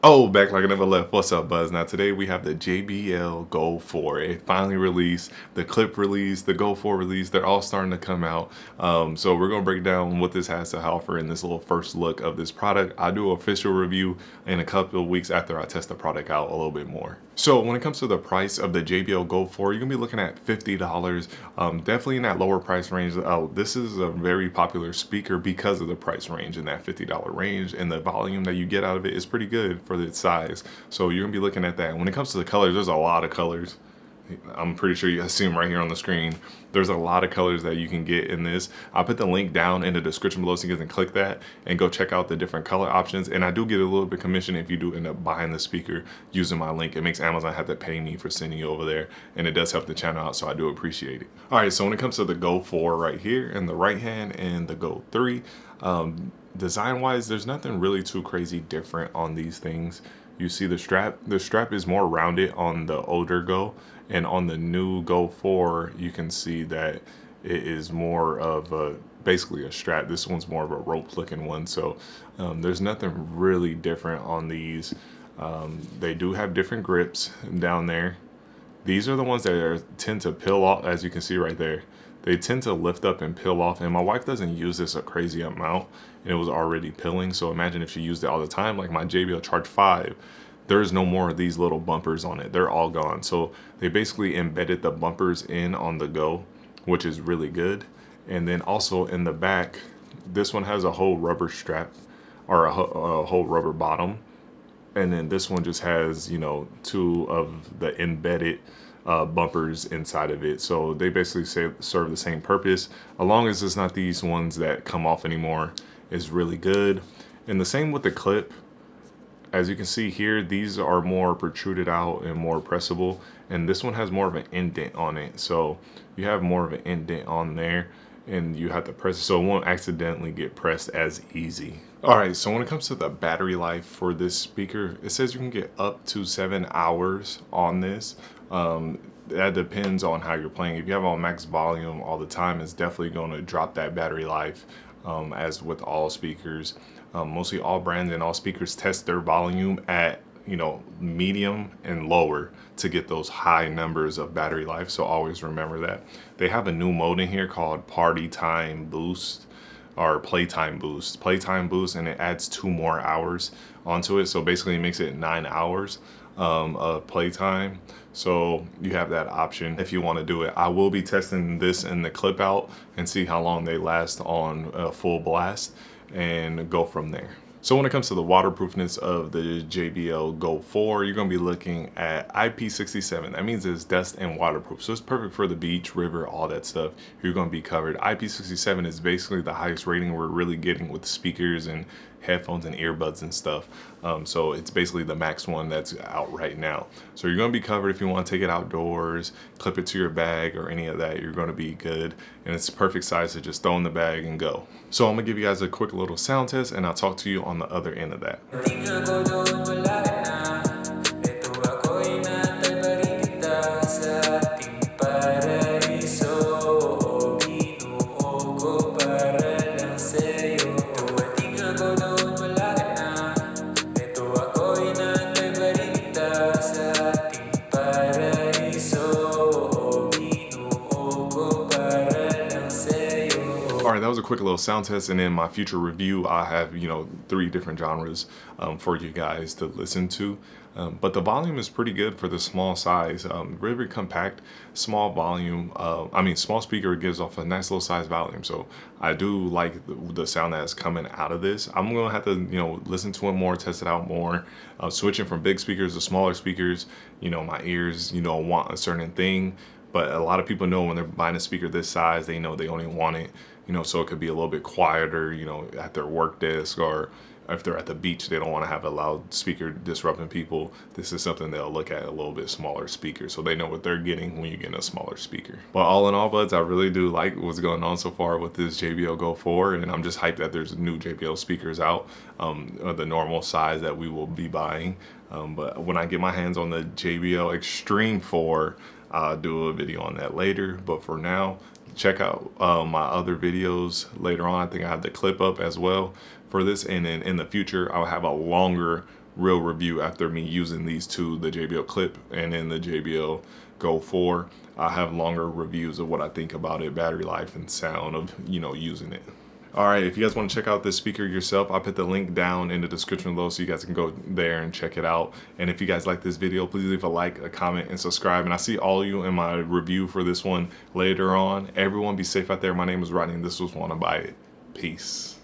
Oh, back like I never left. What's up, Buzz? Now today we have the JBL Go 4. It finally released, the clip release, the Go 4 release. They're all starting to come out. So we're gonna break down what this has to offer in this little first look of this product. I'll do an official review in a couple of weeks after I test the product out a little bit more. So when it comes to the price of the JBL Go 4, you're gonna be looking at $50. Definitely in that lower price range. This is a very popular speaker because of the price range in that $50 range, and the volume that you get out of it is pretty good for its size. So you're gonna be looking at that. When it comes to the colors, there's a lot of colors. I'm pretty sure you see them right here on the screen. There's a lot of colors that you can get in this. I'll put the link down in the description below so you can click that and go check out the different color options. And I do get a little bit commission if you do end up buying the speaker using my link. It makes Amazon have to pay me for sending you over there, and it does help the channel out, so I do appreciate it. All right, so when it comes to the Go 4 right here in the right hand and the Go 3, design wise, there's nothing really too crazy different on these things. You see the strap is more rounded on the older Go, and on the new Go 4 you can see that it is more of a basically a strap. This one's more of a rope looking one, so there's nothing really different on these. They do have different grips down there. These are the ones that tend to peel off, as you can see right there. They tend to lift up and peel off, and my wife doesn't use this a crazy amount, and it was already peeling. So imagine if she used it all the time, like my JBL Charge 5, there's no more of these little bumpers on it. They're all gone. So they basically embedded the bumpers in on the Go, which is really good. And then also in the back, this one has a whole rubber strap, or a whole rubber bottom. And then this one just has, you know, two of the embedded bumpers inside of it. So they basically serve the same purpose. As long as it's not these ones that come off anymore, is really good. And the same with the clip. As you can see here, these are more protruded out and more pressable, and this one has more of an indent on it. So you have more of an indent on there, and you have to press it so it won't accidentally get pressed as easy. All right, so when it comes to the battery life for this speaker, it says you can get up to 7 hours on this. That depends on how you're playing. If you have on max volume all the time, it's definitely going to drop that battery life, as with all speakers. Mostly all brands and all speakers test their volume at, you know, medium and lower to get those high numbers of battery life. So always remember that. They have a new mode in here called Party Time Boost, or Playtime Boost. Playtime Boost, and it adds 2 more hours onto it. So basically it makes it 9 hours of playtime. So you have that option if you want to do it. I will be testing this in the clip out and see how long they last on full blast, and go from there. So when it comes to the waterproofness of the JBL Go 4, you're going to be looking at IP67. That means it's dust and waterproof. So it's perfect for the beach, river, all that stuff. You're going to be covered. IP67 is basically the highest rating we're really getting with speakers and headphones and earbuds and stuff. So it's basically the max one that's out right now. So you're going to be covered if you want to take it outdoors, clip it to your bag or any of that. You're going to be good, and it's perfect size to just throw in the bag and go. So I'm going to give you guys a quick little sound test, and I'll talk to you on the other end of that. All right, that was a quick little sound test, and in my future review, I have, you know, 3 different genres for you guys to listen to. But the volume is pretty good for the small size. Very compact, small volume. Small speaker gives off a nice little size volume. So I do like the sound that's coming out of this. I'm gonna have to, you know, listen to it more, test it out more. Switching from big speakers to smaller speakers, you know, my ears, you know, want a certain thing. But a lot of people know when they're buying a speaker this size, they know they only want it, you know, so it could be a little bit quieter, you know, at their work desk, or if they're at the beach, they don't want to have a loud speaker disrupting people. This is something they'll look at, a little bit smaller speaker, so they know what they're getting when you get a smaller speaker. But all in all, buds, I really do like what's going on so far with this JBL Go 4, and I'm just hyped that there's new JBL speakers out, the normal size that we will be buying. But when I get my hands on the JBL Extreme 4, I'll do a video on that later. But for now, check out my other videos later on. I think I have the clip up as well for this, and then in the future I'll have a longer real review after me using these two, the JBL Clip and then the JBL Go 4. I have longer reviews of what I think about it, battery life and sound of, you know, using it. Alright, if you guys want to check out this speaker yourself, I'll put the link down in the description below so you guys can go there and check it out. And if you guys like this video, please leave a like, a comment, and subscribe. And I'll see all of you in my review for this one later on. Everyone be safe out there. My name is Rodney and this was Wanna Buy It. Peace.